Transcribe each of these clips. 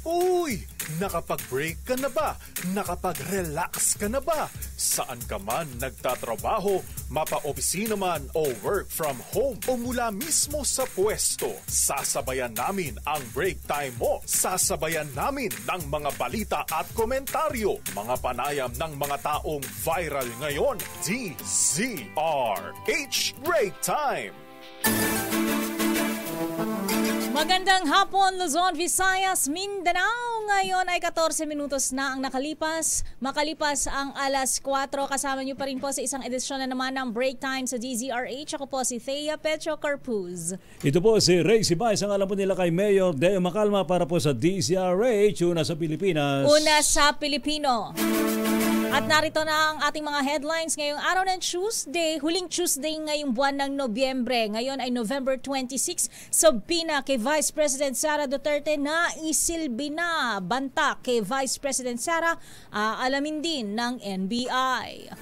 Uy! Nakapag-break ka na ba? Nakapag-relax ka na ba? Saan ka man nagtatrabaho, mapa-opisina man o work from home o mula mismo sa pwesto, sasabayan namin ang break time mo. Sasabayan namin ng mga balita at komentaryo, mga panayam ng mga taong viral ngayon. DZRH Break Time! Magandang hapon, Luzon, Visayas, Mindanao. Ngayon ay 14 minutos na ang nakalipas. Makalipas ang alas 4. Kasama niyo pa rin po sa isang edisyon na naman ng Break Time sa DZRH. Ako po si Thea Petro Carpuz. Ito po si Ray Sibay. Ang alam po nila kay Mayor Deo Macalma para po sa DZRH. Una sa Pilipinas. Una sa Pilipino. At narito na ang ating mga headlines ngayong araw ng Tuesday, huling Tuesday ngayong buwan ng Nobyembre. Ngayon ay November 26. Sobina kay Vice President Sara Duterte na isilbi na. Banta kay Vice President Sara, alamin din ng NBI.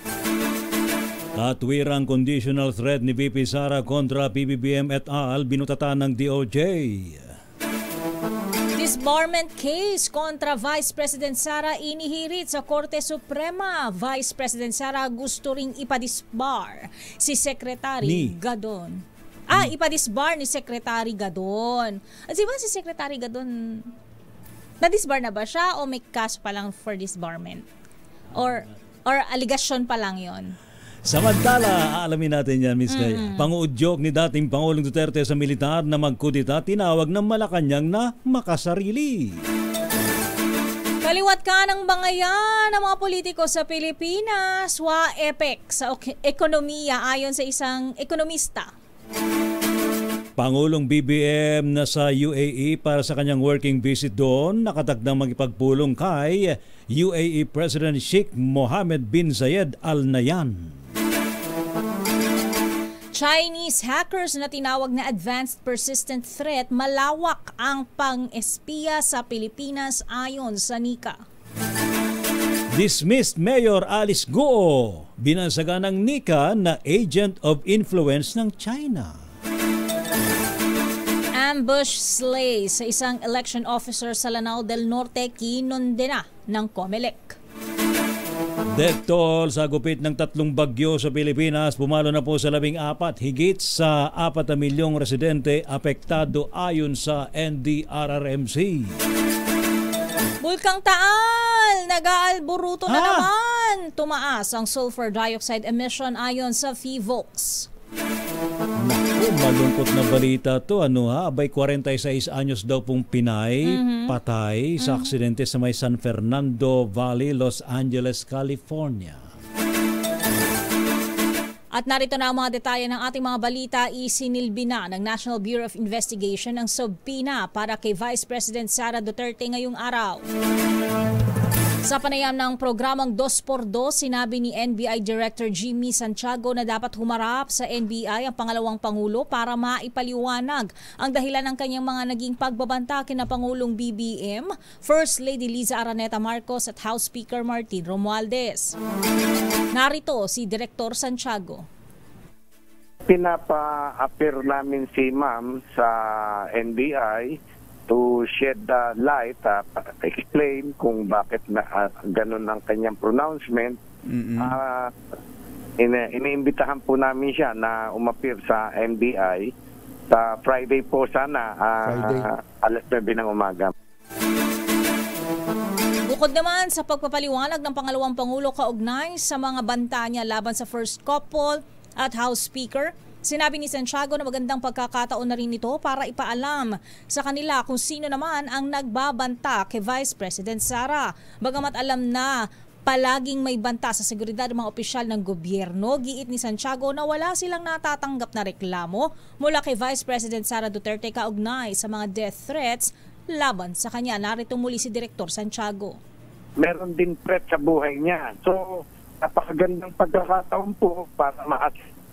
At wirang conditional threat ni VP Sara kontra PBBM et al. Binutatan ng DOJ. Disbarment case kontra Vice President Sara inihirit sa Korte Suprema. Vice President Sara gusto ring ipadisbar si Secretary Gadon. Ipadisbar ni Secretary Gadon. At di ba si Secretary Gadon, na-disbar na ba siya o may kaso pa lang for disbarment? Or allegation pa lang yon? Samantala, aalamin natin yan, Ms. Kaya. Panguudyok ni dating Pangulong Duterte sa militar na magkudita, tinawag ng Malacanang na makasarili. Kaliwat ka ng bangayan ng mga politiko sa Pilipinas, wa-epek sa ekonomiya ayon sa isang ekonomista. Pangulong BBM na sa UAE para sa kanyang working visit doon, nakatagdang magipagpulong kay UAE President Sheikh Mohammed bin Zayed Al Nahyan. Chinese hackers na tinawag na Advanced Persistent Threat, malawak ang pang-espiya sa Pilipinas ayon sa NICA. Dismissed Mayor Alice Guo, binansagan ng NICA na agent of influence ng China. Ambush slay sa isang election officer sa Lanao del Norte, kinonde na ng COMELEC. Death toll sa gupit ng 3 bagyo sa Pilipinas, pumalo na po sa 14, higit sa 4 milyong residente apektado ayon sa NDRRMC. Bulkang Taal, nag-aalburuto na naman. Tumaas ang sulfur dioxide emission ayon sa PHIVOLCS. Naku, malungkot na balita to. Abay 46 anyos daw pong Pinay patay sa aksidente sa may San Fernando Valley, Los Angeles, California. At narito na ang mga detalye ng ating mga balita. Isinilbi na ng National Bureau of Investigation ang subpoena para kay Vice President Sara Duterte ngayong araw. Sa panayam ng programang 2x2, sinabi ni NBI Director Jimmy Santiago na dapat humarap sa NBI ang pangalawang Pangulo para maipaliwanag ang dahilan ng kanyang mga naging pagbabanta kina Pangulong BBM, First Lady Liza Araneta Marcos at House Speaker Martin Romualdez. Narito si Director Santiago. Pinapa-appear namin si Ma'am sa NBI to shed the light, explain kung bakit ganun ang kanyang pronouncement. Iniimbitahan po namin siya na umapir sa NBI sa Friday po sana, alas 9 ng umaga. Bukod naman sa pagpapaliwanag ng pangalawang Pangulo kaugnay sa mga banta niya laban sa First Couple at House Speaker, sinabi ni Santiago na magandang pagkakataon na rin ito para ipaalam sa kanila kung sino naman ang nagbabanta kay Vice President Sara. Bagamat alam na palaging may banta sa seguridad ng mga opisyal ng gobyerno, giit ni Santiago na wala silang natatanggap na reklamo mula kay Vice President Sara Duterte kaugnay sa mga death threats laban sa kanya. Narito muli si Director Santiago. Meron din threat sa buhay niya. So, napakagandang pagkakataon po para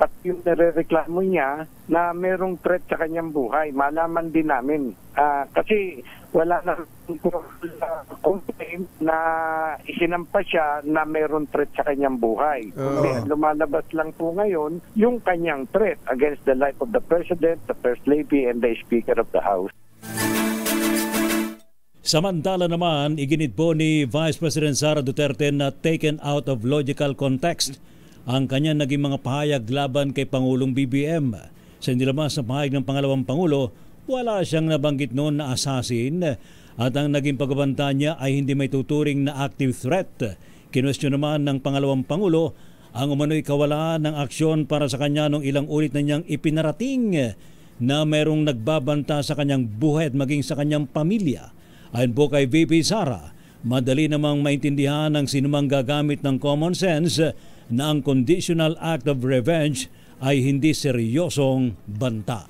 at yung nare-reklamo niya na merong threat sa kanyang buhay, malaman din namin. Kasi wala na complaint na isinampa siya na mayroon threat sa kanyang buhay. Kundi lumalabas lang po ngayon yung kanyang threat against the life of the President, the First Lady, and the Speaker of the House. Samantala naman, iginit po ni Vice President Sara Duterte na taken out of logical context ang kanyang naging mga pahayag laban kay Pangulong BBM. Sa inilabas na pahayag ng pangalawang Pangulo, wala siyang nabanggit noon na assassin at ang naging pagbabanta niya ay hindi may tuturing na active threat. Kinwestiyon naman ng pangalawang Pangulo ang umano'y kawalaan ng aksyon para sa kanya nung ilang ulit na niyang ipinarating na merong nagbabanta sa kanyang buhay at maging sa kanyang pamilya. Ayon po kay VP Sara, madali namang maintindihan ng sinumang gagamit ng common sense na ang conditional act of revenge ay hindi seryosong banta.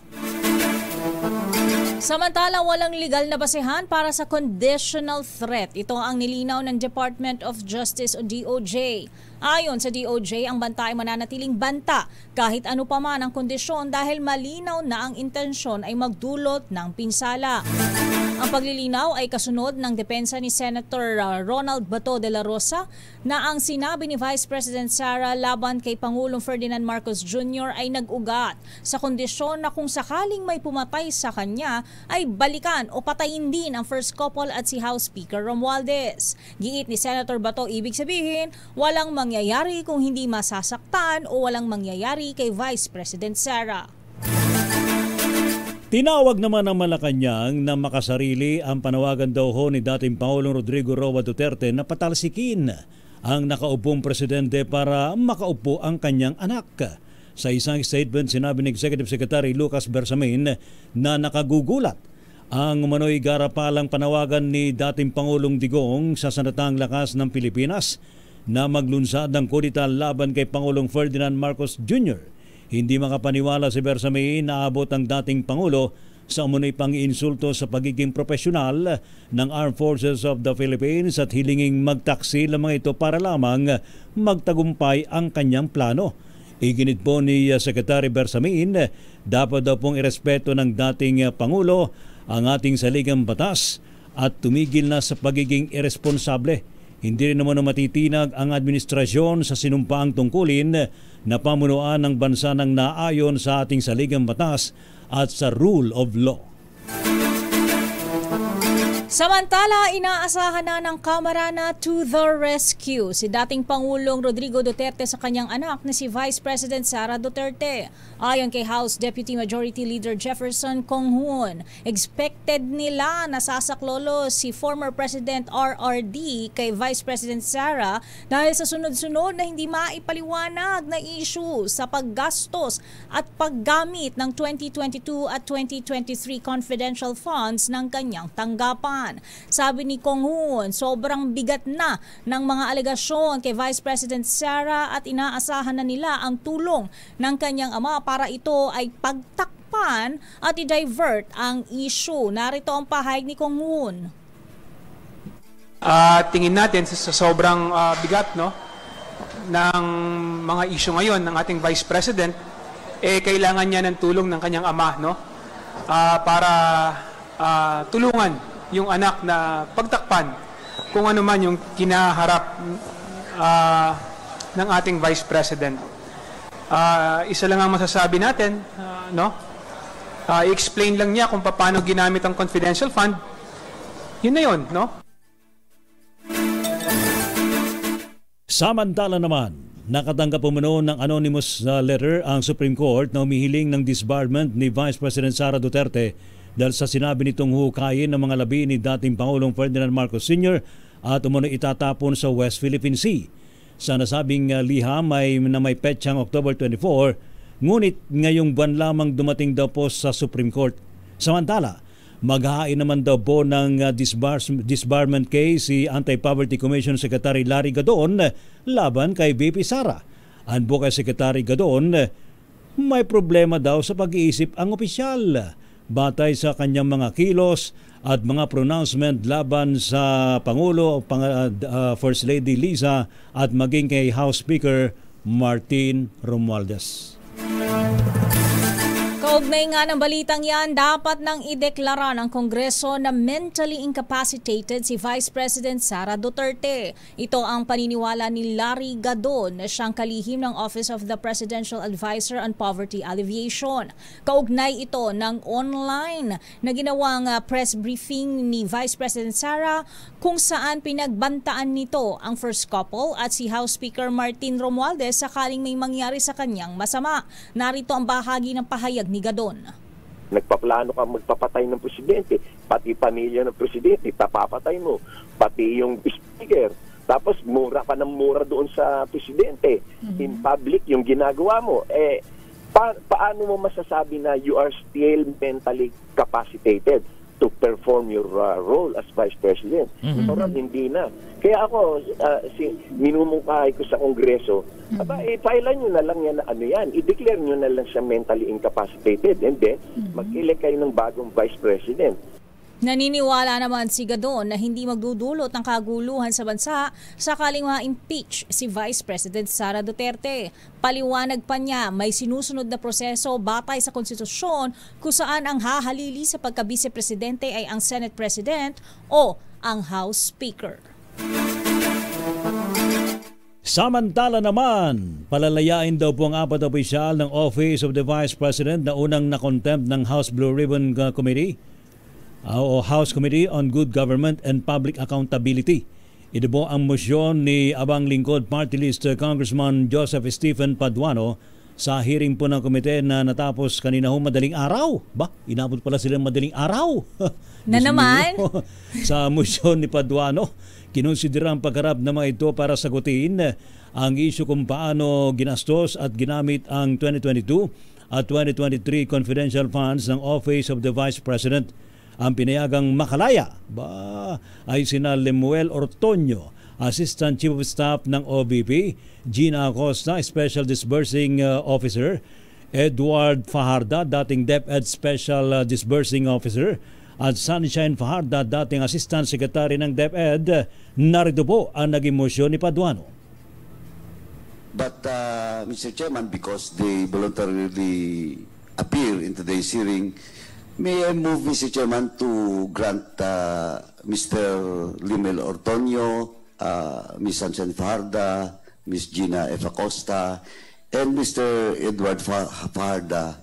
Samantala, walang legal na basehan para sa conditional threat. Ito ang nilinaw ng Department of Justice o DOJ. Ayon sa DOJ, ang banta ay mananatiling banta kahit ano pa man ang kondisyon dahil malinaw na ang intensyon ay magdulot ng pinsala. Ang paglilinaw ay kasunod ng depensa ni Senator Ronald Bato de la Rosa na ang sinabi ni Vice President Sara laban kay Pangulong Ferdinand Marcos Jr. ay nag-ugat sa kondisyon na kung sakaling may pumatay sa kanya ay balikan o patayin din ang first couple at si House Speaker Romualdez. Giit ni Senator Bato, ibig sabihin walang mangyayari kung hindi masasaktan o walang mangyayari kay Vice President Sara. Tinawag naman ng Malacanang na makasarili ang panawagan daw ho ni dating Pangulong Rodrigo Roa Duterte na patalsikin ang nakaupong presidente para makaupo ang kanyang anak. Sa isang statement, sinabi ni Executive Secretary Lucas Bersamin na nakagugulat ang umano'y garapalang panawagan ni dating Pangulong Digong sa Sandatahang Lakas ng Pilipinas na maglunsad ng kudita laban kay Pangulong Ferdinand Marcos Jr. Hindi makapaniwala si Bersamin na abot ang dating Pangulo sa umunoy pang-iinsulto sa pagiging profesional ng Armed Forces of the Philippines at hilinging magtaksi lamang ito para lamang magtagumpay ang kanyang plano. Iginit po ni Secretary Bersamin, dapat daw pong irespeto ng dating Pangulo ang ating saligang batas at tumigil na sa pagiging irresponsable. Hindi rin naman matitinag ang administrasyon sa sinumpaang tungkulin na pamunuan ng bansa ng naayon sa ating saligang batas at sa rule of law. Samantala, inaasahan na ng Kamara na to the rescue si dating Pangulong Rodrigo Duterte sa kanyang anak na si Vice President Sara Duterte. Ayon kay House Deputy Majority Leader Jefferson Conghun, expected nila na sasaklolo si former President RRD kay Vice President Sara dahil sa sunod-sunod na hindi maipaliwanag na issue sa paggastos at paggamit ng 2022 at 2023 confidential funds ng kanyang tanggapan. Sabi ni Conghun, sobrang bigat na ng mga alegasyon kay Vice President Sara at inaasahan na nila ang tulong ng kanyang ama para ito ay pagtakpan at i-divert ang issue. Narito ang pahayag ni Conghun. Tingin natin sa sobrang bigat ng mga issue ngayon ng ating Vice President, kailangan niya ng tulong ng kanyang ama para tulungan yung anak na pagtakpan kung ano man yung kinaharap ng ating Vice President. Isa lang ang masasabi natin, i-explain lang niya kung paano ginamit ang confidential fund. Yun na yun, Samantala naman, nakatanggap umano ng anonymous letter ang Supreme Court na humihiling ng disbarment ni Vice President Sara Duterte dahil sa sinabi nitong hukayin ng mga labi ni dating Pangulong Ferdinand Marcos Sr. at umano itatapon sa West Philippine Sea. Sa nasabing liham na may petsang October 24, ngunit ngayong buwan lamang dumating daw po sa Supreme Court. Samantala, maghahain naman daw po ng disbarment case si Anti-Poverty Commission Secretary Larry Gadon laban kay VP Sara. Ayon po kay Secretary Gadon, may problema daw sa pag-iisip ang opisyal batay sa kanyang mga kilos at mga pronouncement laban sa Pangulo, First Lady Liza at maging kay House Speaker Martin Romualdez. Kaugnay nga ng balitang yan, dapat nang ideklara ng Kongreso na mentally incapacitated si Vice President Sara Duterte. Ito ang paniniwala ni Larry Gadon na siyang kalihim ng Office of the Presidential Advisor on Poverty Alleviation. Kaugnay ito ng online na ginawang press briefing ni Vice President Sara kung saan pinagbantaan nito ang first couple at si House Speaker Martin Romualdez sakaling may mangyari sa kanyang masama. Narito ang bahagi ng pahayag ni Gadon. Nagpaplano ka magpapatay ng presidente, pati pamilya ng presidente, papapatay mo, pati yung speaker. Tapos mura ka ng mura doon sa presidente. In public, yung ginagawa mo. Paano mo masasabi na you are still mentally capacitated to perform your role as Vice President? Hindi na. Kaya ako, minumungkahay ko sa Kongreso, pailan nyo na lang yan na i-declare nyo na lang siya mentally incapacitated and then mag-elect kayo ng bagong Vice President. Naniniwala naman si Gadon na hindi magdudulot ng kaguluhan sa bansa sakaling ma-impeach si Vice President Sara Duterte. Paliwanag pa niya may sinusunod na proseso batay sa konstitusyon kung saan ang hahalili sa pagka-vice-presidente ay ang Senate President o ang House Speaker. Samantala naman, palalayain daw po ang 4 opisyal ng Office of the Vice President na unang na-contempt ng House Blue Ribbon Committee o House Committee on Good Government and Public Accountability. Ito po ang motion ni Abang Lingkod Party List Congressman Joseph Stephen Paduano sa hearing po ng komite na natapos kanina madaling araw. Inabot pala sila madaling araw. Na naman? Sa motion ni Paduano, kinonsidera ang pagharap na mga ito para sagutin ang isyu kung paano ginastos at ginamit ang 2022 at 2023 confidential funds ng Office of the Vice President. Ang pinayagang makalaya ay sina Lemuel Ortonio, Assistant Chief of Staff ng OVP, Gina Acosta, Special Disbursing Officer, Edward Fajarda, dating DepEd Special Disbursing Officer, at Sunshine Fajarda, dating Assistant Secretary ng DepEd. Narito po ang naging motion ni Paduano. But Mr. Chairman, because they voluntarily appear in today's hearing, may I move, Mr. Chairman, to grant Mr. Lemuel Ortonio, Ms. Sunshine Fajarda, Ms. Gina F. Acosta, and Mr. Edward Fajarda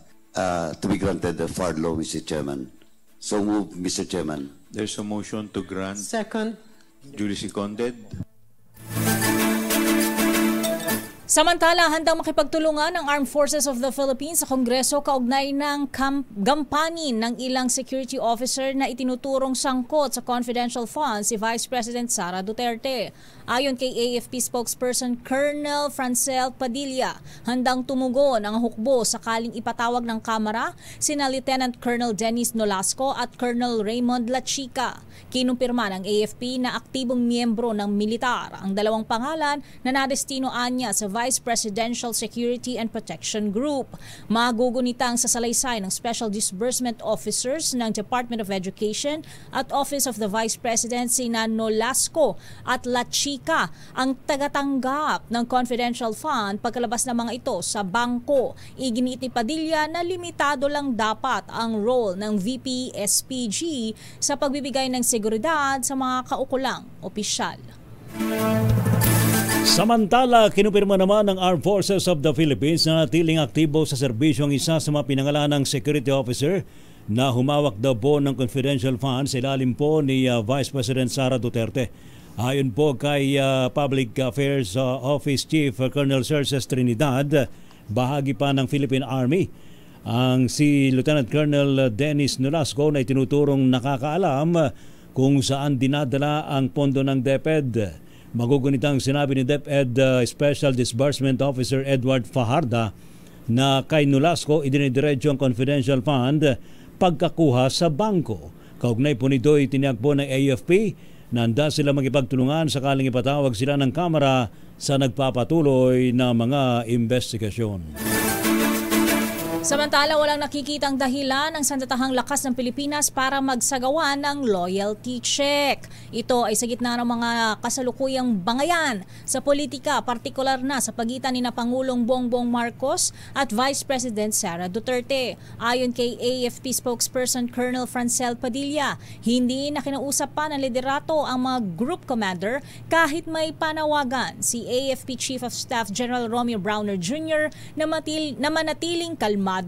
to be granted the FAR law, Mr. Chairman. So move, Mr. Chairman. There's a motion to grant. Second. Duly seconded. Samantala, handang makipagtulungan ang Armed Forces of the Philippines sa Kongreso kaugnay ng gampanin ng ilang security officer na itinuturong sangkot sa confidential funds si Vice President Sara Duterte. Ayon kay AFP spokesperson Colonel Francel Padilla, handang tumugon ang hukbo sakaling ipatawag ng Kamara sina Lieutenant Colonel Dennis Nolasco at Colonel Raymond Lachica. Kinumpirma ng AFP na aktibong miyembro ng militar ang dalawang pangalan na nadestinoan niya sa Vice Presidential Security and Protection Group. Magugunitang sa salaysay ng Special Disbursement Officers ng Department of Education at Office of the Vice President sina Nolasco at Lachica ang tagatanggap ng confidential fund pagkalabas ng mga ito sa bangko. Iginit ni Padilla na limitado lang dapat ang role ng VP SPG sa pagbibigay ng seguridad sa mga kaukulang opisyal. Samantala, kinumpirma naman ng Armed Forces of the Philippines na natiling aktibo sa serbisyo ang isa sa mga pinangalanang security officer na humawak daw po ng confidential funds sa ilalim po ni Vice President Sara Duterte. Ayon po kay Public Affairs Office Chief Colonel Serces Trinidad, bahagi pa ng Philippine Army, ang si Lieutenant Colonel Dennis Nolasco na itinuturong nakakaalam kung saan dinadala ang pondo ng DepEd. Magugunitang sinabi ni DepEd Special Disbursement Officer Edward Fajarda na kay Nolasco idinidiretso ang confidential fund pagkakuha sa bangko. Kaugnay po nito itiniyag po ng AFP na handa sila magipagtulungan sakaling ipatawag sila ng Kamara sa nagpapatuloy na mga investigasyon. Samantala, walang nakikitang dahilan ang sandatahang lakas ng Pilipinas para magsagawa ng loyalty check. Ito ay sa gitna ng mga kasalukuyang bangayan sa politika, partikular na sa pagitan ni Pangulong Bongbong Marcos at Vice President Sara Duterte. Ayon kay AFP spokesperson Colonel Francel Padilla, hindi na kinausap pa ng liderato ang mga group commander kahit may panawagan si AFP Chief of Staff General Romeo Browner Jr. na manatiling kalmado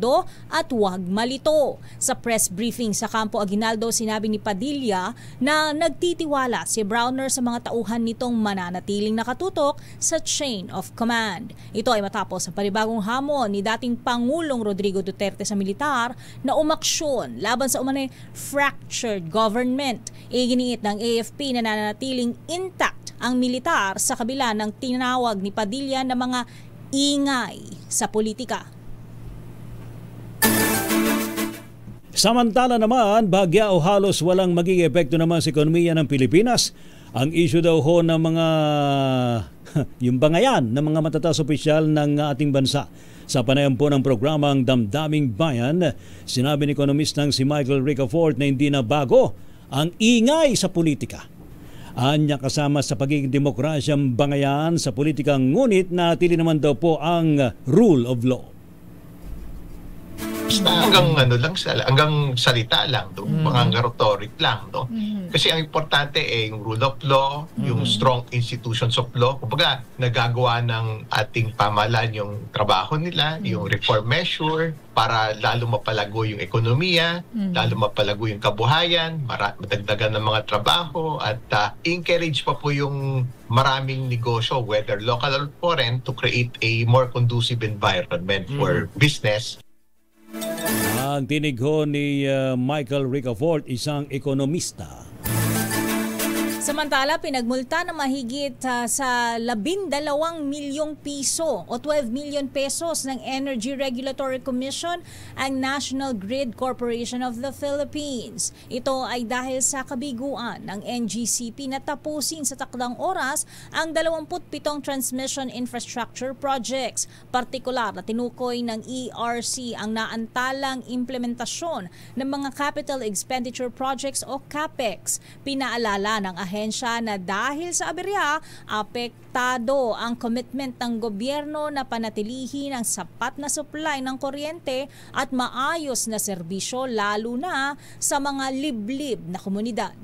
at huwag malito. Sa press briefing sa Campo Aguinaldo, sinabi ni Padilla na nagtitiwala si Browner sa mga tauhan nitong mananatiling nakatutok sa chain of command. Ito ay matapos ang panibagong hamon ni dating Pangulong Rodrigo Duterte sa militar na umaksyon laban sa umanay fractured government. Iginiit ng AFP na nananatiling intact ang militar sa kabila ng tinawag ni Padilla na mga ingay sa politika. Samantala naman, bagya o halos walang magiging epekto naman sa ekonomiya ng Pilipinas. Ang issue daw ho ng mga yung bangayan ng mga matataas opisyal ng ating bansa. Sa panayam po ng programang Damdaming Bayan, sinabi ni ekonomistang si Michael Ricafort na hindi na bago ang ingay sa politika. Anya kasama sa pagiging demokrasyang bangayan sa politika, ngunit natili naman daw po ang rule of law. Hanggang salita lang, hanggang rhetoric lang, no? Kasi ang importante ay yung rule of law, yung strong institutions of law. Kumbaga, nagagawa ng ating pamahalaan yung trabaho nila, yung reform measure para lalo mapalago yung ekonomiya, lalo mapalago yung kabuhayan, madagdagan ng mga trabaho, at encourage pa po yung maraming negosyo, whether local or foreign, to create a more conducive environment for business. Ang tinig ho ni Michael Ricafort, isang ekonomista. Samantala, pinagmulta na mahigit sa 12 milyong piso o 12 million pesos ng Energy Regulatory Commission ang National Grid Corporation of the Philippines. Ito ay dahil sa kabiguan ng NGCP na tapusin sa takdang oras ang 27 transmission infrastructure projects. Partikular na tinukoy ng ERC ang naantalang implementasyon ng mga capital expenditure projects o CAPEX. Pinaalala ng ahensya na dahil sa aberya, apektado ang commitment ng gobyerno na panatilihin ang sapat na supply ng kuryente at maayos na serbisyo lalo na sa mga liblib na komunidad.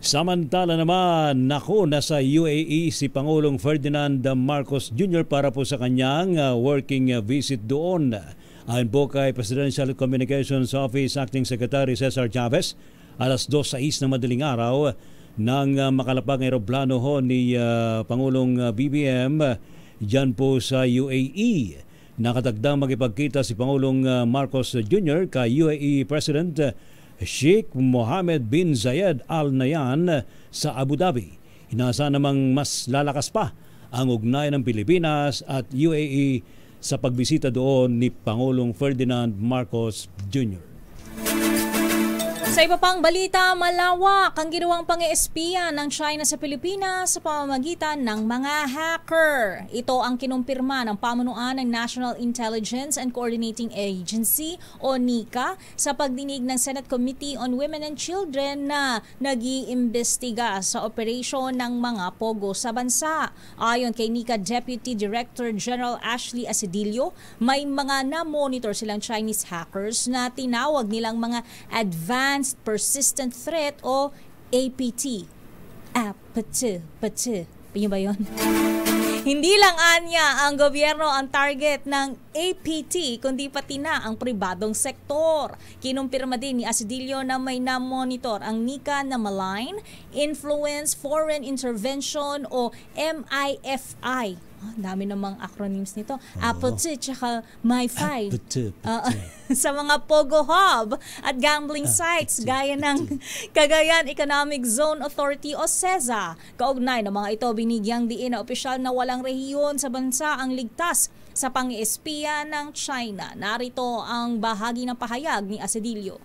Samantala naman, nasa UAE si Pangulong Ferdinand Marcos Jr. para po sa kanyang working visit doon. Ayon po kay Presidential Communications Office Acting Secretary Cesar Chavez, alas 2:06 ng madaling araw ng makalapag aeroplano ho ni Pangulong BBM dyan po sa UAE. Nakatagdang makipagkita si Pangulong Marcos Jr. kay UAE President Sheikh Mohammed bin Zayed Al Nahyan sa Abu Dhabi. Inaasahan namang mas lalakas pa ang ugnayan ng Pilipinas at UAE sa pagbisita doon ni Pangulong Ferdinand Marcos Jr. Sa iba pang balita, malawak ang ginawang pang-espiya ng China sa Pilipinas sa pamamagitan ng mga hacker. Ito ang kinumpirma ng pamunuan ng National Intelligence and Coordinating Agency o NICA sa pagdinig ng Senate Committee on Women and Children na nag-iimbestiga sa operasyon ng mga pogo sa bansa. Ayon kay NICA Deputy Director General Ashley Asedillo, may mga na-monitor silang Chinese hackers na tinawag nilang mga Advanced Persistent Threat o APT. APT. Yun ba yun? Hindi lang anya ang gobyerno ang target ng APT, kundi pati na ang pribadong sektor. Kinumpirma din ni Asedillo na may na-monitor ang NICA na Malign Influence Foreign Intervention o MIFI. Dami namang acronyms nito. APT tsaka MIFI. Sa mga Pogo Hub at gambling sites gaya ng Cagayan Economic Zone Authority o CEZA. Kaugnay ng mga ito, binigyang diin na opisyal na walang rehiyon sa bansa ang ligtas sa pang-espiya ng China. Narito ang bahagi ng pahayag ni Asedillo.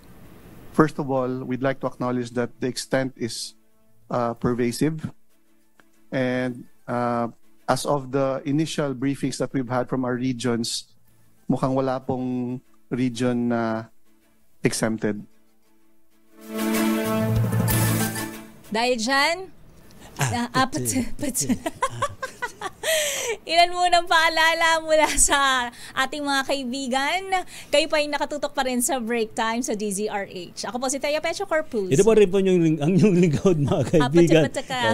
First of all, we'd like to acknowledge that the extent is pervasive, and as of the initial briefings that we've had from our regions, mukhang wala pong region na exempted. Dahil dyan, ilan munang paalala mula sa ating mga kaibigan. Kayo pa yung nakatutok pa rin sa break time sa DZRH. Ako po si Taya Pecho Corpus. Ito po rin po ang yung lingkod, mga kaibigan.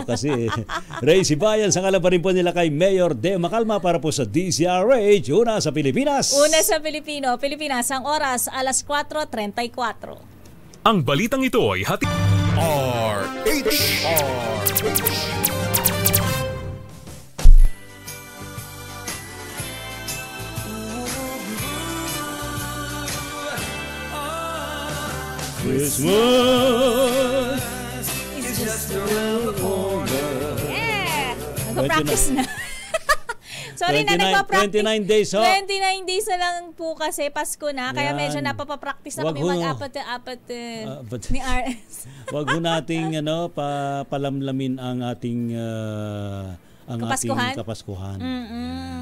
Kasi Ray Sibayan, sa ngala pa rin po nila kay Mayor De Macalma para po sa DZRH. Una sa Pilipinas. Una sa Pilipinas, ang oras alas 4:34. Ang balitang ito ay hati RH. Christmas is just around the corner. Yeah! Nag-practice na. Sorry 29, na, nagpa-practice. 29 days, ho? 29 days na lang po kasi Pasko na. Kaya medyo napapapractice na kami mag-apat ni RS. Wag ho nating palamlamin ang ating Kapaskuhan.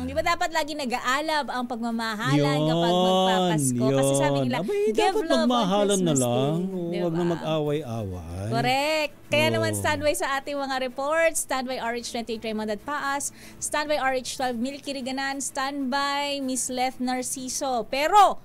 Di ba dapat lagi nag-aalab ang pagmamahalan kapag magpapasko? Kasi sabi nila, give love on Christmas Day. Huwag na mag-away-away. Correct. Kaya naman standby sa ating mga reports. Standby RH28 Raymond at Paas. Standby RH12 Milky Riganan. Standby Miss Leth Narciso. Pero,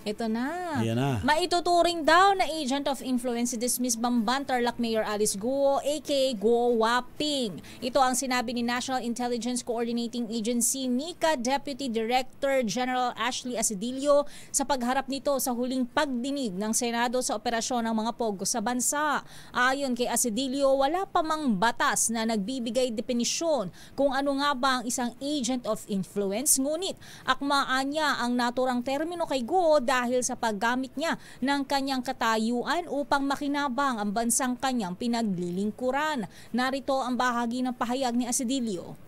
ito na. Maituturing daw na agent of influence si dismissed Bamban Tarlac Mayor Alice Guo, aka Guo Waping. Ito ang sinabi ni National Intelligence Coordinating Agency NICA Deputy Director General Ashley Asedillo sa pagharap nito sa huling pagdinig ng Senado sa operasyon ng mga pogo sa bansa. Ayon kay Asedillo, wala pa mang batas na nagbibigay definisyon kung ano nga ba ang isang agent of influence, ngunit akmaan niya ang naturang termino kay Guo dahil sa paggamit niya ng kanyang katayuan upang makinabang ang bansang kanyang pinaglilingkuran. Narito ang bahagi ng pahayag ni Asedillo.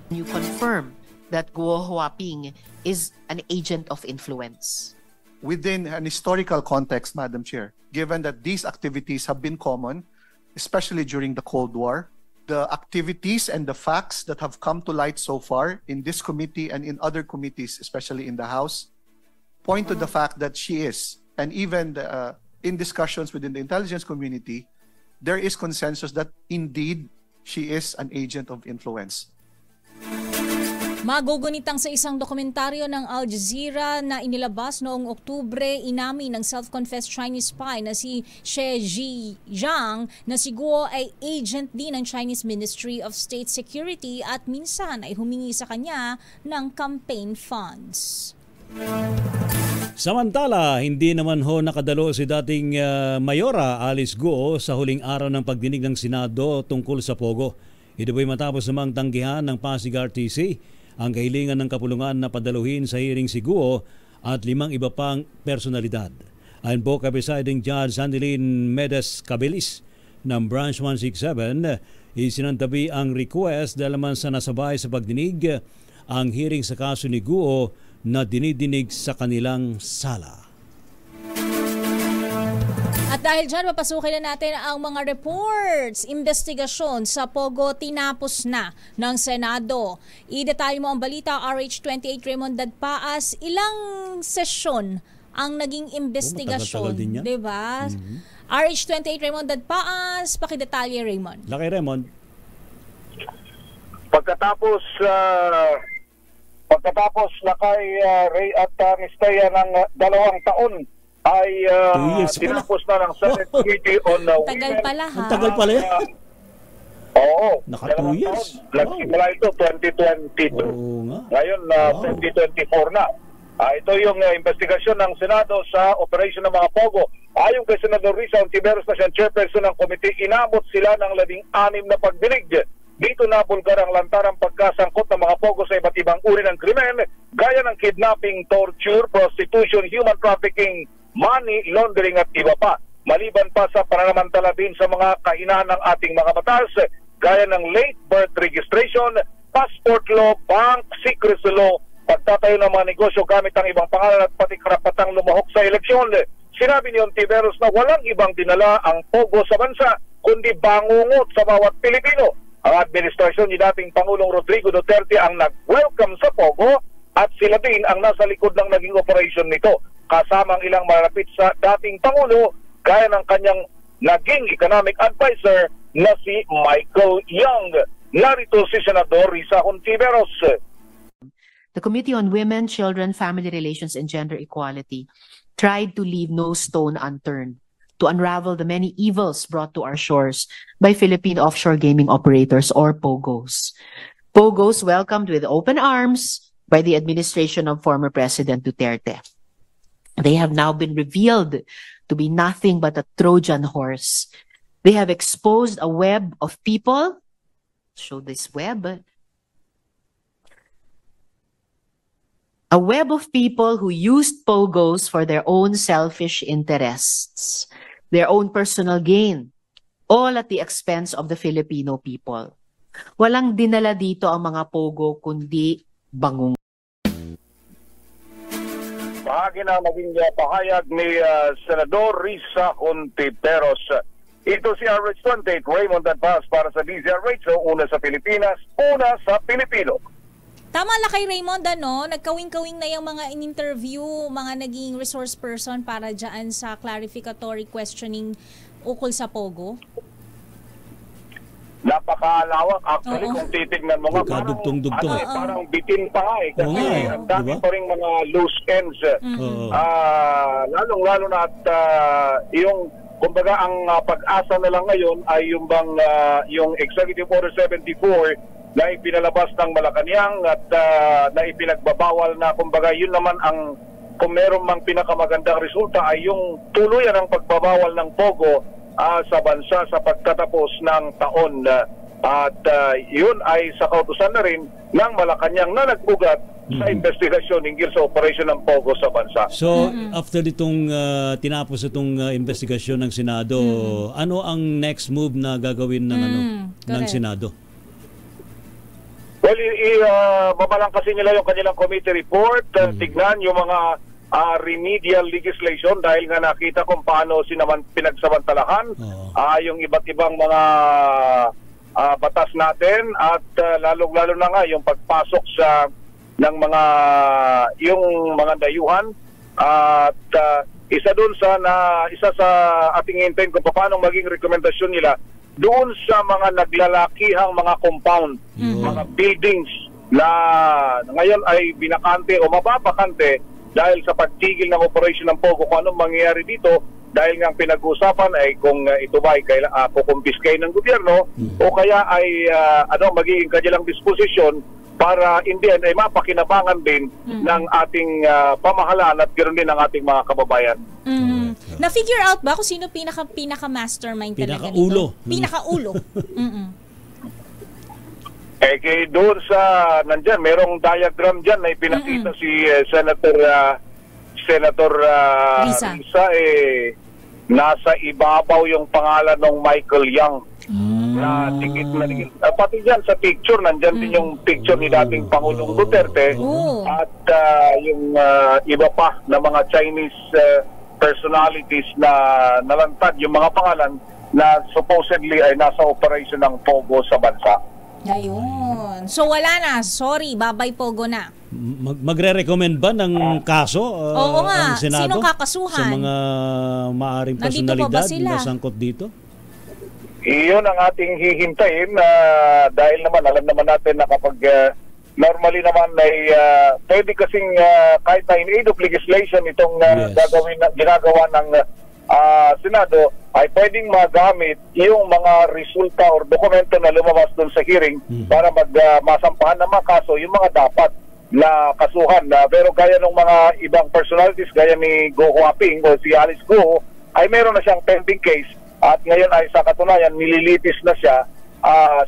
You confirm that Guo Huaping is an agent of influence. Within an historical context, Madam Chair, given that these activities have been common, especially during the Cold War, the activities and the facts that have come to light so far in this committee and in other committees, especially in the House, point to the fact that she is, and even in discussions within the intelligence community, there is consensus that indeed she is an agent of influence. Magugunitang sa isang dokumentaryo ng Al Jazeera na inilabas noong Oktubre, inamin ng self-confessed Chinese spy na si She Zhijiang na si Guo ay agent din ng Chinese Ministry of State Security at minsan ay humingi sa kanya ng campaign funds. Samantala, hindi naman ho nakadalo si dating Mayora Alice Guo sa huling araw ng pagdinig ng Senado tungkol sa Pogo. Ito po'y matapos namang tanggihan ng Pasig RTC ang kahilingan ng kapulungan na padaluhin sa hearing si Guo at 5 iba pang personalidad. Ayon po kay Presiding Judge Sandelin Medes Cabilis ng Branch 167, isinantabi ang request dahil naman sa nasabay sa pagdinig ang hearing sa kaso ni Guo na dinidinig sa kanilang sala. At dahil dyan, papasukin na natin ang mga reports, investigasyon sa Pogo tinapos na ng Senado. I-detalye mo ang balita, RH28 Raymond Dadpaas. Ilang sesyon ang naging investigasyon, di ba? RH28 Raymond Dadpaas, pakidetalye Raymond. Laki Raymond. Pagkatapos na kay Ray at Miss Taya ng 2 taon, ay tinapos na ng Senate Committee on Women. Tagal pala ha? Ang tagal pala yan? Oo. Naka 2 years. Nagsimula ito 2022. Ngayon, 2024 na. Ito yung investigasyon ng Senado sa operasyon ng mga Pogo. Ayon kay Senador Risa Ontiveros na siyang chairperson ng committee, inabot sila ng 16 na pagdinig. Dito nabulgar ang lantarang pagkasangkot ng mga Pogo sa iba't ibang uri ng krimen, gaya ng kidnapping, torture, prostitution, human trafficking, money laundering at iba pa. Maliban pa sa pananamantala din sa mga kahinaan ng ating mga batas, gaya ng late birth registration, passport law, bank secrecy law, pagtatayo ng mga negosyo gamit ang ibang pangalan at pati karapatang lumahok sa eleksyon. Sinabi ni Ontiveros na walang ibang dinala ang Pogo sa bansa, kundi bangungot sa bawat Pilipino. Ang administrasyon ni dating Pangulong Rodrigo Duterte ang nag-welcome sa Pogo at sila din ang nasa likod ng naging operation nito. Kasamang ilang malapit sa dating Pangulo, gaya ng kanyang naging economic advisor na si Michael Young. Narito si Senador Risa Hontiveros. The Committee on Women, Children, Family Relations, and Gender Equality tried to leave no stone unturned to unravel the many evils brought to our shores by Philippine offshore gaming operators, or POGOs. POGOs welcomed with open arms by the administration of former President Duterte. They have now been revealed to be nothing but a Trojan horse. They have exposed a web of people. Show this web. A web of people who used POGOs for their own selfish interests, their own personal gain, all at the expense of the Filipino people. Walang dinala dito ang mga POGO kundi bangung. Bahagi na naging pahayag ni Senador Risa Hontiveros. Ito si RH28 Raymond Advance para sa DZRH, una sa Pilipinas, una sa Pilipino. Tama la kay Raymond, nagkawing-kawing na yung mga in-interview, mga naging resource person para dyan sa clarificatory questioning ukol sa POGO? Napakalawak. Actually, kung titignan mo nga, parang bitin pa nga kasi ang dami pa rin mga loose ends. Lalong-lalo na at yung, kumbaga, ang pag-asa na lang ngayon ay yung bang yung Executive Order 74 na ipinalabas ng Malacanang at na ipinagbabawal na, kumbaga, yun naman ang, kung meron mang pinakamagandang resulta ay yung tuluyan ng pagbabawal ng POGO sa bansa sa pagtatapos ng taon. At yun ay sa kautusan na rin ng Malacanang na nagbugat sa investigasyon hinggil sa operasyon ng POGO sa bansa. So, after ditong tinapos itong investigasyon ng Senado, ano ang next move na gagawin ng ng Senado? Well, babalangkasin nila yung kanilang committee report, tignan yung mga remedial legislation dahil nga nakita kung paano pinagsamantalahan yung iba't ibang mga batas natin at lalong-lalo na nga yung pagpasok sa ng yung mga dayuhan at isa sa ating hintayin kung paano maging rekomendasyon nila doon sa mga naglalakihang mga compound, mga buildings na ngayon ay binakante o mababakante dahil sa pagtigil ng operasyon ng POGO. Kung anong mangyayari dito, dahil nga ang pinag-uusapan ay kung ito ba ay kukumpiskay ng gobyerno o kaya ay magiging kanilang disposisyon para in the end ay mapakinabangan din ng ating pamahalaan at ganoon din ng ating mga kababayan. Na-figure out ba kung sino pinaka-mastermind talaga nito? Pinaka-ulo. Doon sa nandyan, merong diagram dyan na ipinakita si Senator Risa. Nasa ibabaw yung pangalan ng Michael Young. Na dikit na dikit. Pati dyan sa picture, nandyan din yung picture ni dating Pangulong Duterte at yung iba pa na mga Chinese personalities na nalantad yung mga pangalan na supposedly ay nasa operation ng POGO sa bansa. Ayun. So wala na. Sorry, babay POGO na. Magre-recommend ba ng kaso ang Senado? Sinong kakasuhan? Sa mga maaring personalidad na sangkot dito? Iyon ang ating hihintayin dahil naman alam naman natin na kapag normally naman ay pwede kasing kahit na in aid of legislation itong ginagawa ng Senado ay pwedeng magamit yung mga resulta or dokumento na lumabas doon sa hearing para masampahan ng mga kaso yung mga dapat na kasuhan. Pero gaya ng mga ibang personalities gaya ni Go Huaping o si Alice Go ay meron na siyang pending case at ngayon ay sa katunayan nililitis na siya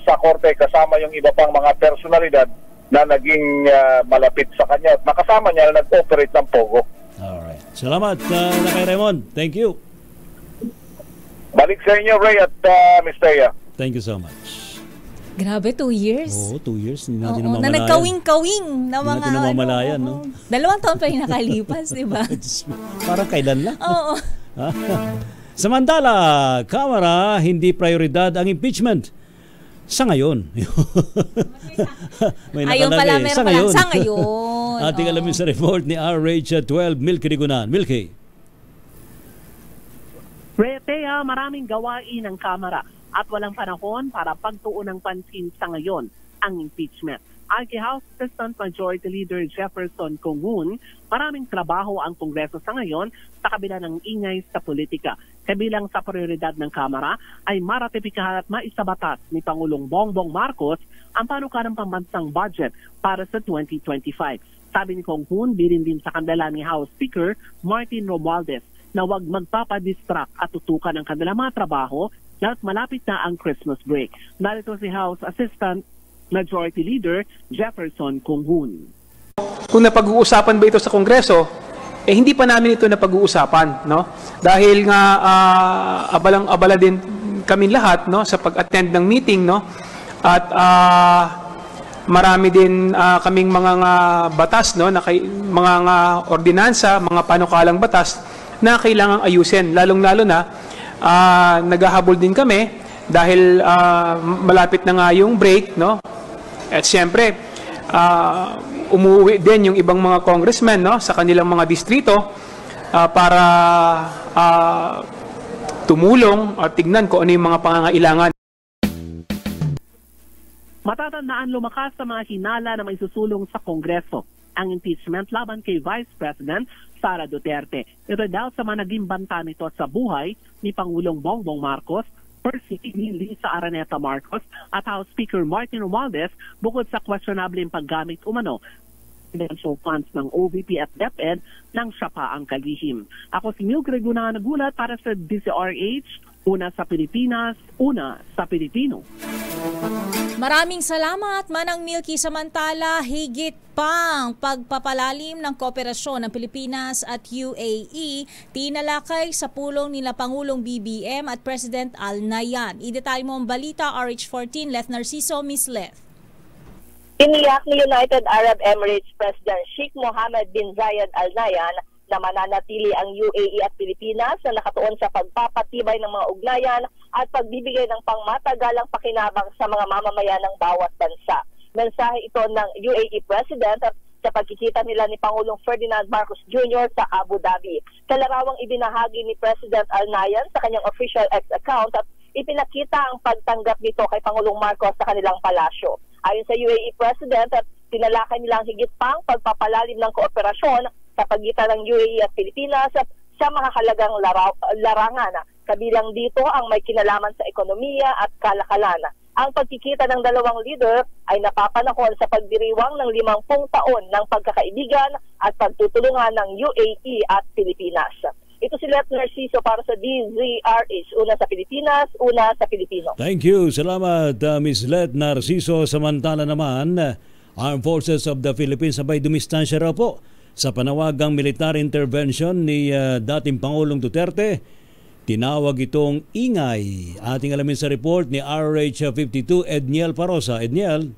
sa korte kasama yung iba pang mga personalidad na naging malapit sa kanya at nakasama niya na nag-operate ng POGO. Alright. Salamat kay Raymond. Thank you. Balik sa inyo, Ray at Ms. Thea. Thank you so much. Grabe, 2 years. Oo, 2 years. Hindi natin namamalayan. Na nagkawing-kawing na mga... Hindi natin namamalayan, no? 2 taon pa rin nakalipas, di ba? Parang kailan lang. Oo. Samantala, Kamara, hindi prioridad ang impeachment. Sa ngayon. Ayun pala, meron pala. Sa ngayon. Ganon. Ating alamin sa report ni RH12, Milky Rigunan. Milky. Retea, maraming gawain ng Kamara at walang panahon para pagtuon ng pansin sa ngayon ang impeachment. Ang kay House Assistant Majority Leader Jefferson Kung-hoon, maraming trabaho ang Kongreso sa ngayon sa kabila ng ingay sa politika. Kabilang sa prioridad ng Kamara ay maratipikahan at maisabatas ni Pangulong Bongbong Marcos ang panukalang pambansang budget para sa 2025. Sabi ni Kung-hoon, bilin din sa kandala ni House Speaker Martin Romualdez na huwag magpapadistract at tutukan ang kanilang mga trabaho dahil malapit na ang Christmas break. Narito si House Assistant Majority Leader Jefferson Kung-hoon. Kung napag-uusapan ba ito sa Kongreso, hindi pa namin ito napag-uusapan, no? Dahil nga abalang-abala din kami lahat, no, sa pag-attend ng meeting, no? At marami din kaming mga batas, no, na mga ordinansa, mga panukalang batas na kailangang ayusin, lalong-lalo na naghahabol din kami dahil malapit na nga yung break, no? At siyempre, umuwi din yung ibang mga congressmen, no, sa kanilang mga distrito para tumulong at tignan kung ano yung mga pangangailangan. Matatandaan lumakas sa mga hinala na may susulong sa Kongreso ang impeachment laban kay Vice President Sara Duterte. Ito daw sa mga naging banta nito sa buhay ni Pangulong Bongbong Marcos, First Lady Lisa Araneta Marcos at House Speaker Martin Romualdez bukod sa questionable paggamit umano financial funds ng OVP at DepEd nang siya pa ang kalihim. Ako si Milky Rigunan, nagulat para sa DZRH, una sa Pilipinas, una sa Pilipino. Maraming salamat, Manang Milky. Samantala, higit pang pagpapalalim ng kooperasyon ng Pilipinas at UAE, tinalakay sa pulong nila Pangulong BBM at President Al Nahyan. Idetalye mo ang balita, RH14, Leth Narciso, Miss Leth. Iniyak ni United Arab Emirates President Sheikh Mohammed bin Zayed Al Nahyan na mananatili ang UAE at Pilipinas na nakatuon sa pagpapatibay ng mga ugnayan at pagbibigay ng pangmatagalang pakinabang sa mga mamamayan ng bawat bansa. Mensahe ito ng UAE President at sa pagkikita nila ni Pangulong Ferdinand Marcos Jr. sa Abu Dhabi. Kalarawang ibinahagi ni President Al Nahyan sa kanyang official X account at ipinakita ang pagtanggap nito kay Pangulong Marcos sa kanilang palasyo. Ayon sa UAE President, at tinalakay nilang higit pang pagpapalalim ng kooperasyon sa pagitan ng UAE at Pilipinas at sa mahahalagang larangan. Kabilang dito ang may kinalaman sa ekonomiya at kalakalan. Ang pagkikita ng dalawang leader ay napapanahon sa pagdiriwang ng 50 taon ng pagkakaibigan at pagtutulungan ng UAE at Pilipinas. Ito si Leth Narciso para sa DZRH, una sa Pilipinas, una sa Pilipino. Thank you. Salamat, Ms. Leth Narciso. Samantala naman, Armed Forces of the Philippines sabay dumistansya raw po sa panawagang military intervention ni dating Pangulong Duterte. Tinawag itong ingay. Ating alamin sa report ni RH52, Edniel Parosa. Edniel.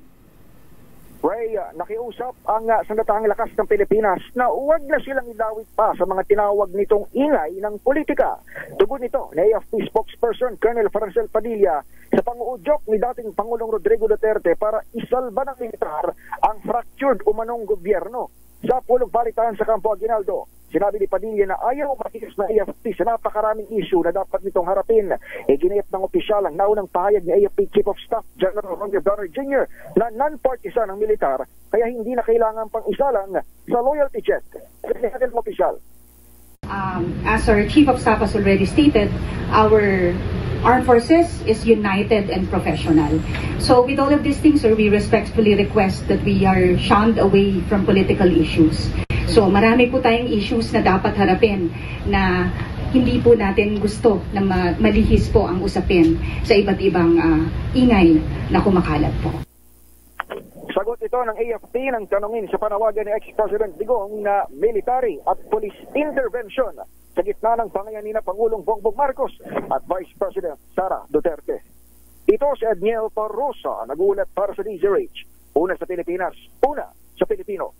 Ray, nakiusap ang Sandatahang Lakas ng Pilipinas na huwag na silang idawit pa sa mga tinawag nitong ingay ng politika. Tugon nito ni AFP spokesperson Colonel Francel Padilla sa panguudyok ni dating Pangulong Rodrigo Duterte para isalba ng militar ang fractured umanong gobyerno. Sa pulong balitaan sa Campo Aguinaldo, sinabi ni Padilla na ayaw makikas na AFP sa napakaraming issue na dapat nitong harapin. Ginayat ng opisyal ang naunang pahayag ni AFP Chief of Staff General Romeo Barrio Jr. na non-partisan ng militar kaya hindi na kailangan pang isalang sa loyalty check. Sinabi ng opisyal. As our Chief of Staff has already stated, our Armed Forces is united and professional. So with all of these things, sir, we respectfully request that we are shunned away from political issues. So marami po tayong issues na dapat harapin na hindi po natin gusto na malihis po ang usapin sa iba't ibang ingay na kumakalat po. Sagot ito ng AFP nang tanungin sa panawagan ni ex-President Digong na military at police intervention sa gitna ng pangayanin na Pangulong Bongbong Marcos at Vice President Sara Duterte. Ito si Edniel Parosa, nagulat para sa DZRH. Una sa Pilipinas, una sa Pilipino.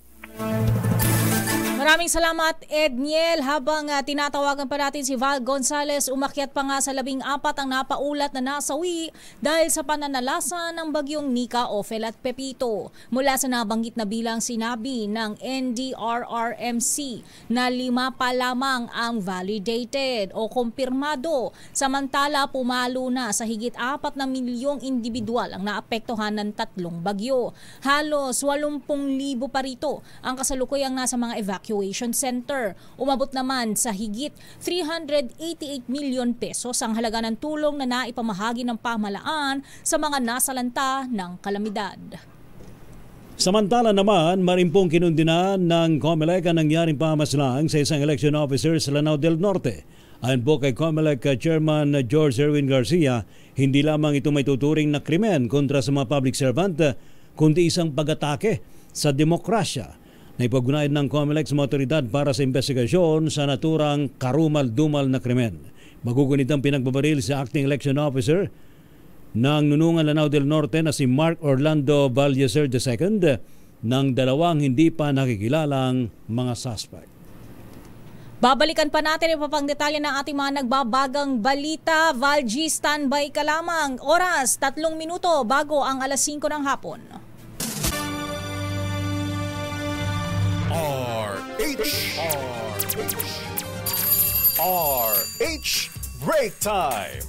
Maraming salamat, Edniel. Habang tinatawagan pa natin si Val Gonzales, umakyat pa nga sa 14 ang napaulat na nasawi dahil sa pananalasa ng bagyong Nika, Ophel at Pepito. Mula sa nabanggit na bilang, sinabi ng NDRRMC na 5 pa lamang ang validated o kumpirmado. Samantala, pumalo na sa higit 4 na milyong individual ang naapektuhan ng 3 bagyo. Halos 80,000 pa rito ang kasalukuyang nasa mga evacuation center. Umabot naman sa higit 388 milyon pesos ang halaga ng tulong na naipamahagi ng pamahalaan sa mga nasalanta ng kalamidad. Samantala naman, marimpong kinundinan ng COMELEC ang nangyaring pamaslang sa isang election officer sa Lanao del Norte. Ayon po kay COMELEC Chairman George Erwin Garcia, hindi lamang ito may tuturing na krimen kontra sa mga public servant, kundi isang pag-atake sa demokrasya. Naipag-unayan ng COMELEC sa mga otoridad para sa investigasyon sa naturang karumal-dumal na krimen. Magugunit ang pinagbabaril sa acting election officer ng Nunungan Lanao del Norte na si Mark Orlando Valleser II ng 2 hindi pa nakikilalang mga suspect. Babalikan pa natin ang papangdetalye ng ating mga nagbabagang balita. Val G, standby ka lamang. Oras, 3 minuto bago ang alas 5 ng hapon. RH Break Time.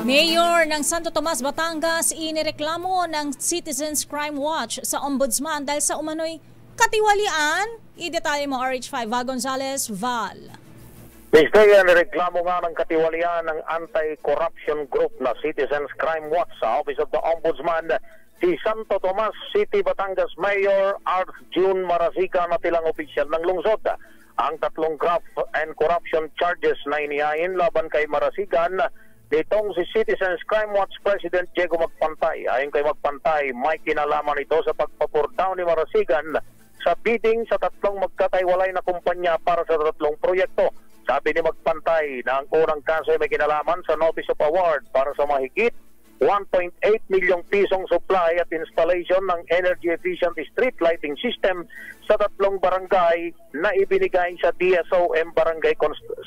Mayor ng Santo Tomas, Batangas, inireklamo ng Citizens Crime Watch sa Ombudsman dahil sa umano'y katiwalian. I-detalye mo, RH5, Val Gonzales. Val. Mister, nireklamo nga ng katiwalian ng anti-corruption group na Citizens Crime Watch sa Office of the Ombudsman si Santo Tomas City, Batangas Mayor Arjun Marasica na tilang opisyal ng lungsod. Ang 3 graft and corruption charges na inihain laban kay Marasigan nitong si Citizens Crime Watch President Diego Magpantay. Ayon kay Magpantay, may kinalaman ito sa pagpapurdaw ni Marasigan sa bidding sa 3 magkataiwalay na kumpanya para sa 3 proyekto. Sabi ni Magpantay na ang unang kaso ay may kinalaman sa Notice of Award para sa mahigit 1.8 milyong pisong supply at installation ng energy efficient street lighting system sa 3 barangay na ibinigay sa DSOM barangay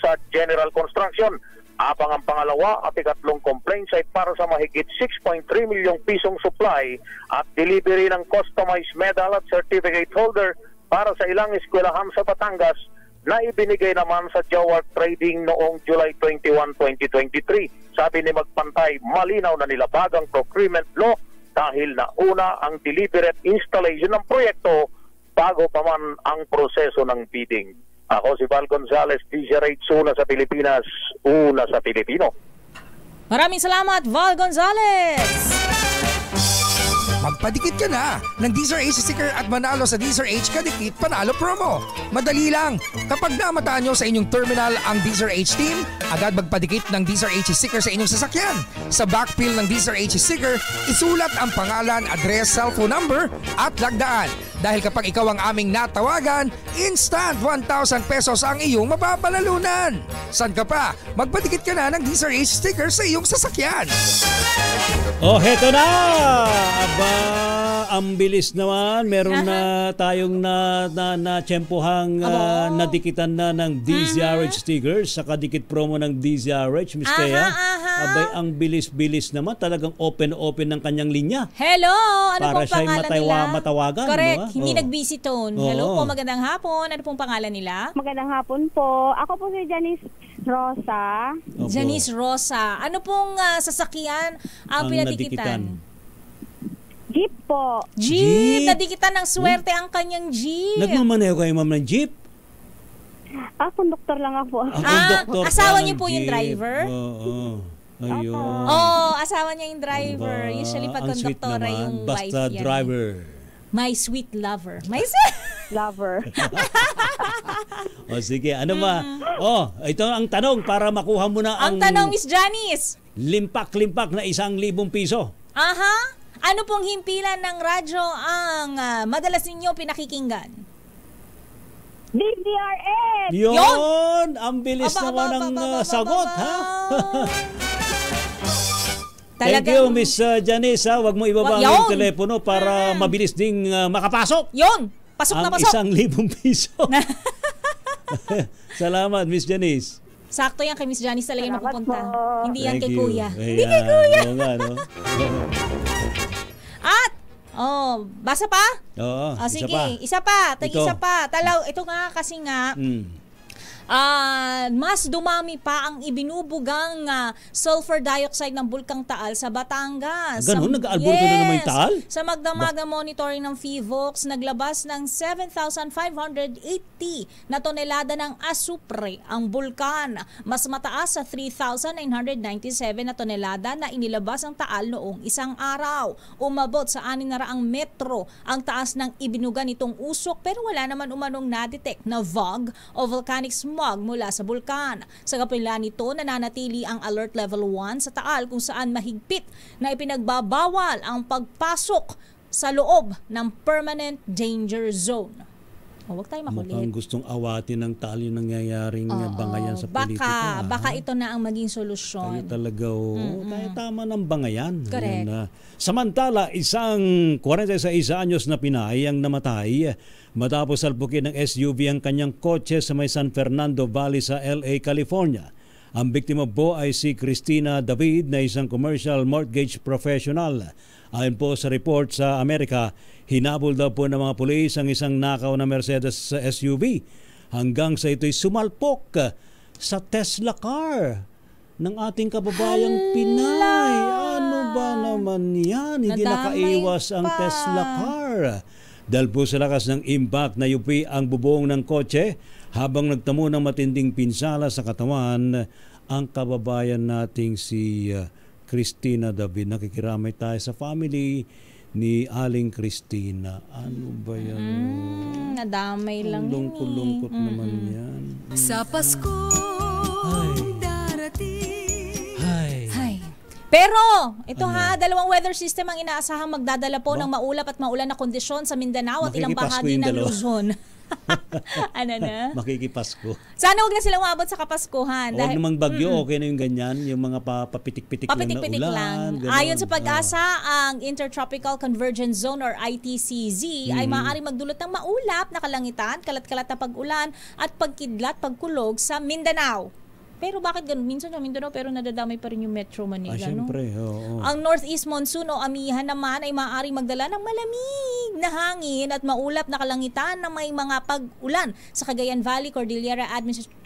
sa General Construction. Abang ang pangalawa at 3 complaints ay para sa mahigit 6.3 milyong pisong supply at delivery ng customized medal at certificate holder para sa ilang eskwelahan sa Batangas na ibinigay naman sa Jowar Trading noong July 21, 2023. Sabi ni Magpantay, malinaw na nilabag ang procurement law dahil nauna ang delivery at installation ng proyekto bago pa man ang proseso ng bidding. Ako si Val Gonzales, DZRH, una sa Pilipinas, una sa Pilipino. Maraming salamat, Val Gonzales! Magpadikit ka na ng DZRH sticker at manalo sa DZRH Kadikit Panalo Promo. Madali lang. Kapag namataan nyo sa inyong terminal ang DZRH team, agad magpadikit ng DZRH sticker sa inyong sasakyan. Sa backfill ng DZRH sticker, isulat ang pangalan, address, cellphone number at lagdaan. Dahil kapag ikaw ang aming natawagan, instant 1,000 pesos ang iyong mapapalalunan. San ka pa? Magpadikit ka na ng DZRH sticker sa iyong sasakyan. Oh, heto na! Aba, ang bilis naman. Meron na tayong na-tsempohang nadikitan na ng DZRH stickers sa kadikit promo ng DZRH, Miss Thea. Abay, ang bilis-bilis naman. Talagang open-open ng kanyang linya. Hello! Ano para pong pangalan nila? Matawagan. Correct. No? Hindi nag-busy tone. Hello po, magandang hapon. Ano pong pangalan nila? Magandang hapon po. Ako po si Janice Rosa. Janice Rosa. Ano pong sasakyan ang pinadikitan? Jeep po. Jeep! Nadikitan ng swerte ang kanyang jeep. Nagmamaneho kayo, ma'am, ng jeep? Konduktor lang ako. Asawa niyo po yung driver? Oo. Ayun. Asawa niya yung driver. Usually pag konduktora yung wife basta yan. Driver. My sweet lover. My lover. O sige, ano ba? Ito ang tanong para makuha mo na ang tanong, Miss Janice. Limpak-limpak na 1,000 piso. Aha. Ano pong himpilan ng radyo ang madalas ninyo pinakikinggan? DZRH! Yun! Ang bilis naman ng sagot, ha? Thank you, Miss Janice. Huwag mo ibaba yung telepono para mabilis ding makapasok. Yun! Pasok na pasok. Ang 1,000 piso. Salamat, Miss Janice. Sakto yan kay Miss Janice talaga yung mapupunta. Hindi yan Thank kay you. Kuya. Ayan. Hindi kay Kuya. Oo nga, no? At, basa pa? Oo, sige, isa pa. Isa pa. Talaw, ito nga kasi nga, mas dumami pa ang ibinubugang sulfur dioxide ng Bulkang Taal sa Batangas. Ganun, nag-aalborito na naman yung Taal? Sa magdamagang monitoring ng PHIVOLCS, naglabas ng 7,580 na tonelada ng asupre ang bulkan. Mas mataas sa 3,997 na tonelada na inilabas ang Taal noong isang araw. Umabot sa 600 metro ang taas ng ibinuga nitong usok, pero wala naman umanong na-detect na VOG o volcanic smog mula sa bulkan. Sa kapila nito, nananatili ang alert level 1 sa Taal kung saan mahigpit na ipinagbabawal ang pagpasok sa loob ng permanent danger zone. Huwag tayo makulit. Mukhang gustong awatin ng Taal yung nangyayaring bangayan sa politika. Baka ito na ang maging solusyon. Tayo talaga, tayo tama ng bangayan. Correct. Samantala, isang 46 anyos na Pinay ang namatay matapos salpukin ng SUV ang kanyang kotse sa may San Fernando Valley sa LA, California. Ang biktima po ay si Christina David na isang commercial mortgage professional. Ayon po sa report sa Amerika, hinabol daw po ng mga pulis ang isang nakaw na Mercedes SUV hanggang sa ito'y sumalpok sa Tesla car ng ating kababayang Pinay. Ano ba naman yan? Hindi nakaiwas ang Tesla car. Dahil po sa lakas ng impact na yupi ang bubong ng kotse habang nagtamo ng matinding pinsala sa katawan ang kababayan nating si Christina David. Nakikiramay tayo sa family ni Aling Christina. Ano ba yan? Nadamay lang. Lungkot-lungkot naman yan. Sa Pasko darating. Hay. Pero, ito dalawang weather system ang inaasahang magdadala po ng maulap at maulan na kondisyon sa Mindanao at ilang bahagi ng Luzon. Ano na? Makikipasko. Sana huwag na silang umabot sa Kapaskuhan. Huwag namang bagyo, okay na yung ganyan. Yung mga papitik-pitik lang na ulan. Ganun. Ayon sa pag-asa, ang Intertropical Convergence Zone or ITCZ ay maaaring magdulot ng maulap na kalangitan, kalat-kalat na pag-ulan at pagkidlat, pagkulog sa Mindanao. Pero bakit ganun? Minsan yung Mindanao pero nadadamay pa rin yung Metro Manila. Siyempre, oo. Ang Northeast Monsoon o amihan naman ay maaaring magdala ng malamig na hangin at maulap na kalangitan na may mga pag-ulan sa Cagayan Valley, Cordillera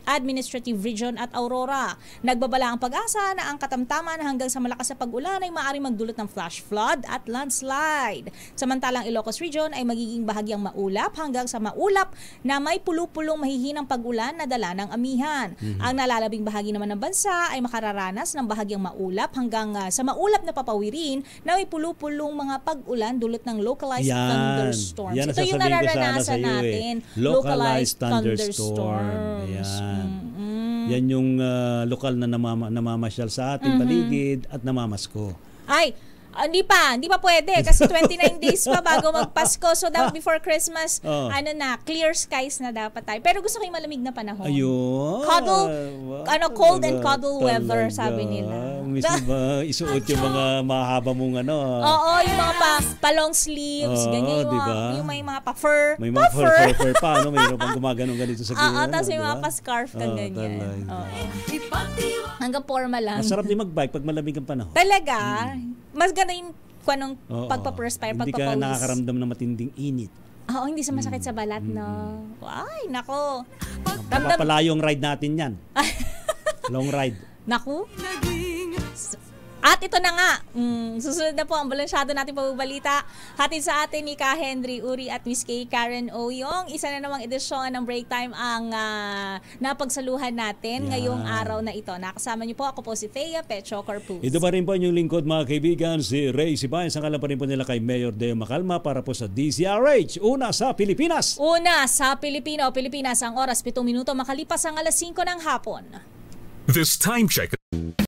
Administrative Region at Aurora. Nagbabala ang pag-asa na ang katamtaman hanggang sa malakas na pag-ulan ay maaaring magdulot ng flash flood at landslide. Samantalang Ilocos Region ay magiging bahagyang maulap hanggang sa maulap na may pulu-pulong mahihinang pag-ulan na dala ng amihan. Ang nalalabing bahagi naman ng bansa ay makararanas ng bahagyang maulap hanggang sa maulap na papawirin na may pulu-pulong mga pag-ulan dulot ng localized thunderstorms. Yan ito yung nararanasan natin. Localized thunderstorm. Yan yung lokal na namamasyal sa ating paligid at namamasko. Ay, hindi pa pwede kasi 29 days pa bago magpasko. So dapat before Christmas, clear skies na dapat tayo. Pero gusto ko yung malamig na panahon. Ayun. Cold and cuddle weather, sabi nila. Miss ba isuot yung mga mahaba mong Oo, yung mga pa-long sleeves, ganyan yung may mga pa-fur. May mga fur pa, no? Mayroon pang gumaganong ganito sa gilid. Tapos may mga pa-scarf kang ganyan. Hanggang formal lang. Masarap din mag-bike pag malamig ang panahon. Talaga? Mas ganda yung pagpa-perspire, hindi ka nakakaramdam ng matinding init. Oo, hindi sa masakit sa balat, no? Ay, nako. Papalayong ride natin yan. Long ride. Naku. At ito na nga, susunod na po ang balansyado natin pagbabalita. Hatid sa atin ni Ka Henry Uri at Miss Kay Karen Oyong. Isa na namang edisyon ng Break Time ang napagsaluhan natin ngayong araw na ito. Nakasama niyo po, ako po si Thea Pecho Corpus. Ito pa rin po inyong lingkod mga kaibigan, si Ray Sibayan. Sangkalan pa rin po nila kay Mayor Deo Macalma para po sa DZRH. Una sa Pilipinas. Una sa Pilipinas. Ang oras 7 minuto makalipas ang 5:00 ng hapon. This time check